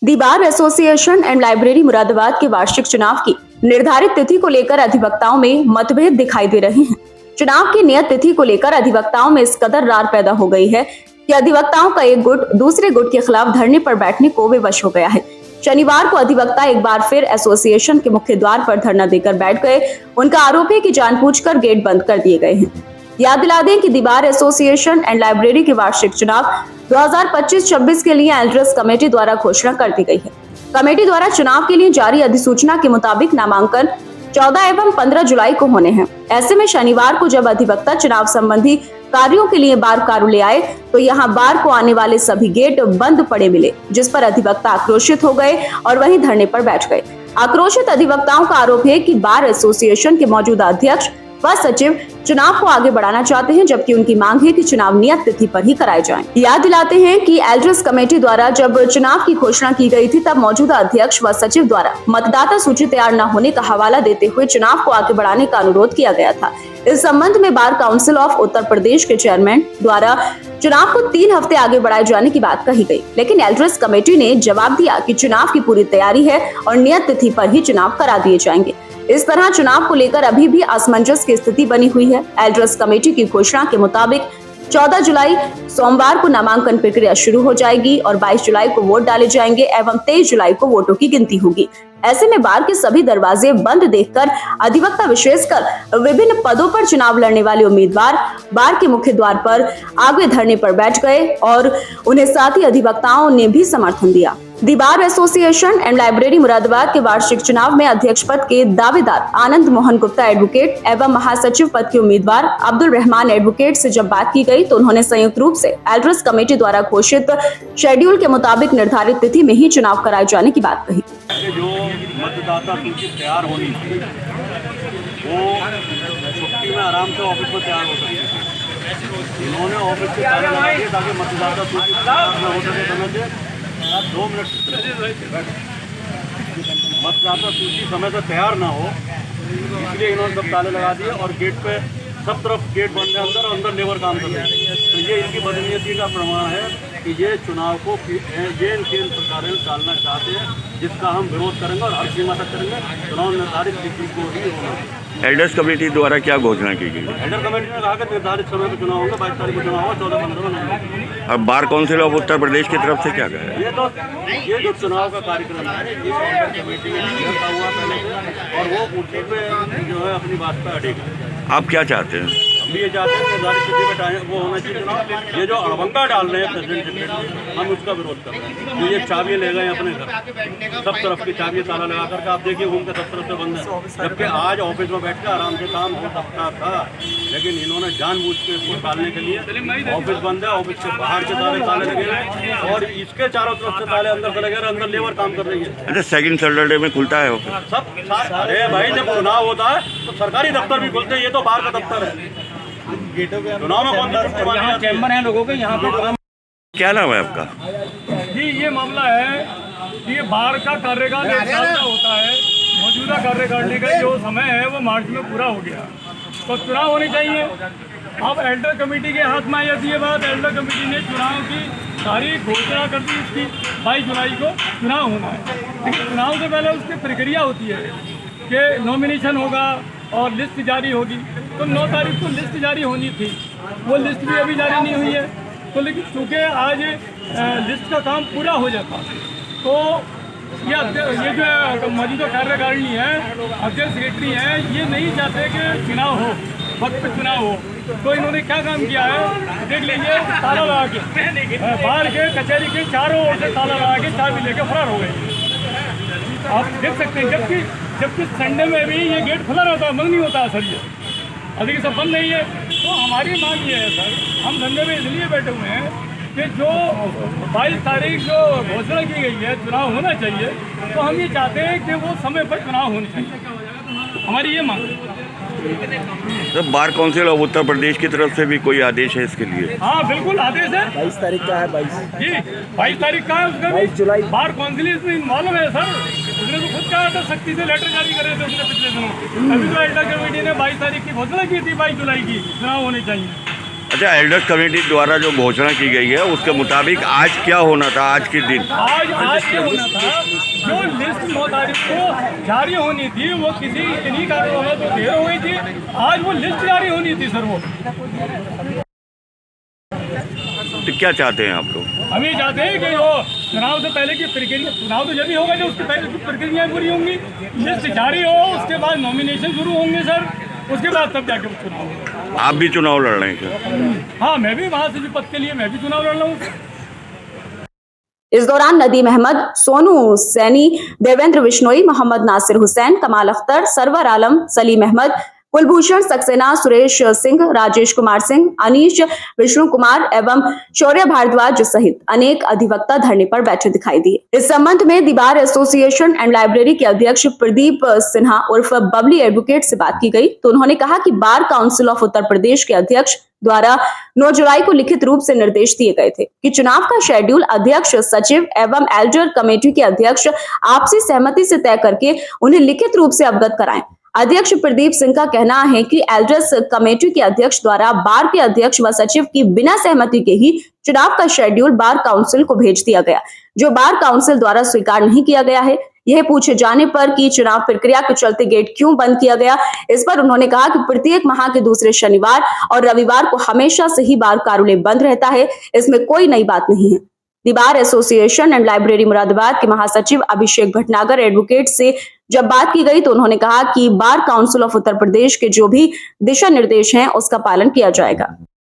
The bar association and library Moradabad के वार्षिक चुनाव की निर्धारित तिथि को लेकर अधिवक्ताओं में मतभेद दिखाई दे रहे हैं। चुनाव की नियत तिथि को लेकर अधिवक्ताओं में इस कदर रार पैदा हो गई है कि अधिवक्ताओं का एक गुट दूसरे गुट के खिलाफ धरने पर बैठने को विवश हो गया है। शनिवार को अधिवक्ता एक बार फिर एसोसिएशन के मुख्य द्वार पर धरना देकर बैठ गए। उनका आरोप है कि जानबूझकर गेट बंद कर दिए गए हैं। याद दिला दें कि दी बार एसोसिएशन एंड लाइब्रेरी के वार्षिक चुनाव 2025-26 के लिए एल्ड्रस कमेटी द्वारा घोषणा कर दी गई है। कमेटी द्वारा चुनाव के लिए जारी अधिसूचना के मुताबिक नामांकन 14 एवं 15 जुलाई को होने हैं। ऐसे में शनिवार को जब अधिवक्ता चुनाव संबंधी कार्यों के लिए बार कार्यालय आए तो यहाँ बार को आने वाले सभी गेट बंद पड़े मिले, जिस पर अधिवक्ता आक्रोशित हो गए और वहीं धरने पर बैठ गए। आक्रोशित अधिवक्ताओं का आरोप है कि बार एसोसिएशन के मौजूदा अध्यक्ष व सचिव चुनाव को आगे बढ़ाना चाहते हैं, जबकि उनकी मांग है कि चुनाव नियत तिथि पर ही कराए जाएं। याद दिलाते हैं कि एल्ड्रस कमेटी द्वारा जब चुनाव की घोषणा की गई थी तब मौजूदा अध्यक्ष व सचिव द्वारा मतदाता सूची तैयार न होने का हवाला देते हुए चुनाव को आगे बढ़ाने का अनुरोध किया गया था। इस संबंध में bar council of Uttar Pradesh के चेयरमैन द्वारा चुनाव को 3 हफ्ते आगे बढ़ाए जाने की बात कही गई, लेकिन एल्ड्रस कमेटी ने जवाब दिया कि चुनाव की पूरी तैयारी है और नियत तिथि पर ही चुनाव करा दिए जाएंगे। इस तरह चुनाव को लेकर अभी भी असमंजस की स्थिति बनी हुई है। एल्ड्रस कमेटी की घोषणा के मुताबिक 14 जुलाई सोमवार को नामांकन प्रक्रिया शुरू हो जाएगी और 22 जुलाई को वोट डाले जाएंगे एवं 23 जुलाई को वोटों की गिनती होगी। ऐसे में बार के सभी दरवाजे बंद देखकर अधिवक्ता विशेषकर विभिन्न पदों पर चुनाव लड़ने वाले उम्मीदवार बार के मुख्य द्वार पर आगे धरने पर बैठ गए और उन्हें साथ ही अधिवक्ताओं ने भी समर्थन दिया। The bar association and library Moradabad के वार्षिक चुनाव में अध्यक्ष पद के दावेदार आनंद मोहन गुप्ता एडवोकेट एवं महासचिव पद के उम्मीदवार अब्दुल रहमान एडवोकेट से जब बात की गई तो उन्होंने संयुक्त रूप से एल्ड्रस कमेटी द्वारा घोषित शेड्यूल के मुताबिक निर्धारित तिथि में ही चुनाव कराए जाने की बात कही। जो मतदाता सूची तैयार होनी थी वो छुट्टी में आराम से ऑफिस में तैयार हो सकती है। इन्होंने ऑफिस से ताला लगा दिया ताकि मतदाता सूची तैयार न हो सके समय से 2 मिनट मतदाता सूची समय से तैयार ना हो, इसलिए इन्होंने सब ताले लगा दिए और गेट पे सब तरफ गेट बंद है अंदर और अंदर लेबर काम कर रहे हैं। तो ये इनकी बदनीयती का प्रमाण है कि ये चुनाव को ये इनके प्रकार टालना चाहते हैं, जिसका हम विरोध करेंगे और हर सीमा तक करेंगे। चुनाव निर्धारित तिथि को ही होना। एल्ड्रस कमेटी द्वारा क्या घोषणा की गई? एल्डर कमेटी ने कहा कि निर्धारित समय पर चुनाव होगा, 22 तारीख को चुनाव होगा, 14-15 में। अब bar council of Uttar Pradesh की तरफ से क्या कहा? ये जो चुनाव का कार्यक्रम है ये एल्डर कमेटी ने रखा हुआ पहले से और वो उसी पे जो है अपनी बात पर अड़ेगी। आप क्या चाहते हैं? हम ये चाहते हैं निर्धारित तिथि पर टाइम वो होना चाहिए चुनाव। ये जो अड़बंका डाल रहे हैं प्रेसिडेंट सेक्रेटरी, हम उसका विरोध कर रहे हैं। तो ये चाबियाँ ले गए अपने घर, सब तरफ की चाबियाँ ताला लगा करके आप देखिए घूम के सब तरफ से बंद है, जबकि आज ऑफिस में बैठ के आराम से काम हो सकता था, लेकिन इन्होंने जानबूझ के इसको टालने के लिए ऑफिस बंद है, ऑफिस के बाहर के ताले लगे हैं और इसके चारों तरफ से ताले अंदर से लगे, अंदर लेबर काम कर रही है। अच्छा, सेकंड सैटरडे में खुलता है ऑफिस? सब अरे भाई जब चुनाव होता है तो सरकारी दफ्तर भी खुलते हैं, ये तो बाहर का दफ्तर है। चुनाव में कौन सा चैम्बर है लोगों के यहाँ पे? क्या नाम है आपका? जी ये मामला है कि ये बार का कार्यकाल 1 साल का होता है। मौजूदा कार्यकाल का जो समय है वो मार्च में पूरा हो गया, तो चुनाव होने चाहिए। अब एल्डर कमेटी के हाथ में आई थी ये बात। एल्डर कमेटी ने चुनाव की तारीख घोषणा कर दी, इसकी 22 जुलाई को चुनाव होना है, लेकिन चुनाव से पहले उसकी प्रक्रिया होती है कि नॉमिनेशन होगा और लिस्ट जारी होगी। तो 9 तारीख को लिस्ट जारी होनी थी, वो लिस्ट भी अभी जारी नहीं हुई है। तो लेकिन चूँकि आज लिस्ट का काम पूरा हो जाता तो ये जो मौजूदा कार्यकारिणी है, अध्यक्ष सेक्रेटरी हैं, ये नहीं चाहते कि चुनाव हो, वक्त पे चुनाव हो। तो इन्होंने क्या काम किया है देख लीजिए, ताला लगा के बाहर के कचहरी के चारों ओर से ताला लगा के चाबी लेके फरार हो गए। आप देख सकते हैं, जबकि संडे में भी ये गेट खुला रहता है, बंद नहीं होता सर, ये अभी सब बंद नहीं है। तो हमारी मांग ये है सर, हम धंधे में इसलिए बैठे हुए हैं कि जो 22 तारीख जो घोषणा की गई है चुनाव होना चाहिए, तो हम ये चाहते हैं कि वो समय पर चुनाव होने चाहिए, हमारी ये मांग है। तो bar council of Uttar Pradesh की तरफ से भी कोई आदेश है इसके लिए? हाँ बिल्कुल आदेश है। 22 तारीख का है। 22 जी 22 तारीख का है, उसका 22 जुलाई बार काउंसिल इसमें इन्वॉल्व है सर। उसने तो खुद कहा था, सख्ती से लेटर जारी करे थे उसने पिछले दिनों। अभी तो एल्डर कमेटी ने 22 तारीख की घोषणा की थी, 22 जुलाई की चुनाव होने चाहिए। अच्छा, एल्डर्स कमेटी द्वारा जो घोषणा की गई है उसके मुताबिक आज क्या होना था? आज के दिन आज क्या होना था, जो लिस्ट 9 तारीख को जारी होनी थी वो किसी इन्हीं कारणों में तो देर हो गई थी। आज वो लिस्ट जारी होनी थी सर। वो तो क्या चाहते हैं आप लोग? हम ये चाहते हैं कि जो चुनाव से पहले की प्रक्रिया, चुनाव तो जब भी होगा जो उसके पहले की प्रक्रियाएं पूरी होंगी, लिस्ट जारी हो, उसके बाद नॉमिनेशन शुरू होंगे सर, उसके बाद तब जाके चुनाव होगा। आप भी चुनाव लड़ रहे हैं क्या? हाँ, मैं भी वहाँ से भी पद के लिए मैं भी चुनाव लड़ रहा हूँ। इस दौरान नदीम अहमद, सोनू सैनी, देवेंद्र बिश्नोई, मोहम्मद नासिर हुसैन, कमाल अख्तर, सरवर आलम, सलीम अहमद, कुलभूषण सक्सेना, सुरेश सिंह, राजेश कुमार सिंह, अनीश, विष्णु कुमार एवं शौर्य भारद्वाज सहित अनेक अधिवक्ता धरने पर बैठे दिखाई दिए। इस संबंध में the bar association and library के अध्यक्ष प्रदीप सिन्हा उर्फ बबली एडवोकेट से बात की गई तो उन्होंने कहा कि bar council of Uttar Pradesh के अध्यक्ष द्वारा 9 जुलाई को लिखित रूप से निर्देश दिए गए थे कि चुनाव का शेड्यूल अध्यक्ष, सचिव एवं एल्डर कमेटी के अध्यक्ष आपसी सहमति से तय करके उन्हें लिखित रूप से अवगत कराएं। अध्यक्ष प्रदीप सिंह का कहना है कि एल्डर्स कमेटी के अध्यक्ष द्वारा बार के अध्यक्ष व सचिव की बिना सहमति के ही चुनाव का शेड्यूल बार काउंसिल को भेज दिया गया, जो बार काउंसिल द्वारा स्वीकार नहीं किया गया है। यह पूछे जाने पर कि चुनाव प्रक्रिया के चलते गेट क्यों बंद किया गया, इस पर उन्होंने कहा कि प्रत्येक माह के दूसरे शनिवार और रविवार को हमेशा से ही बार कार्यालय बंद रहता है, इसमें कोई नई बात नहीं है। The bar association and library Moradabad के महासचिव अभिषेक भटनागर एडवोकेट से जब बात की गई तो उन्होंने कहा कि bar council of Uttar Pradesh के जो भी दिशा निर्देश हैं उसका पालन किया जाएगा।